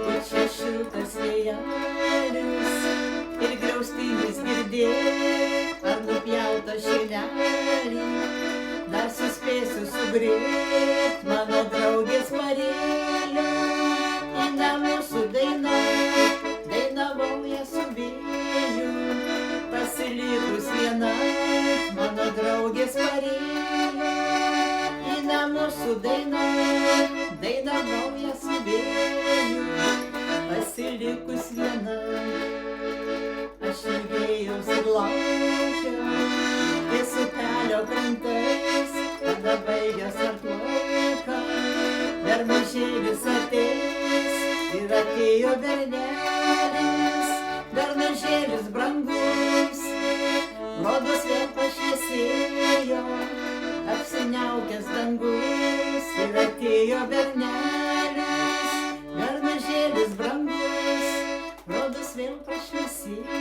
Pučia šiltas vėjelis ir griaustinis girdėt, ar nupjauto šilelį dar suspėsiu sugrėt. Mano draugės Marilė į namus su daina, dainavau ją su vėju, pasilikus viena. Mano draugės Marilė į namus su daina, dainavau ją su vėju, pasilikus viena. Aš ilgėjausi ir laukiau ties upelio krantais, kada baigęs atplauką bernužėlis ateis. Ir atėjo bernelis, bernužėlis brangus, rodos vėl pašviesėjo apsiniaukęs dangus. Ir atėjo bernelis, bernužėlis brangus, rodos vėl pašviesėjo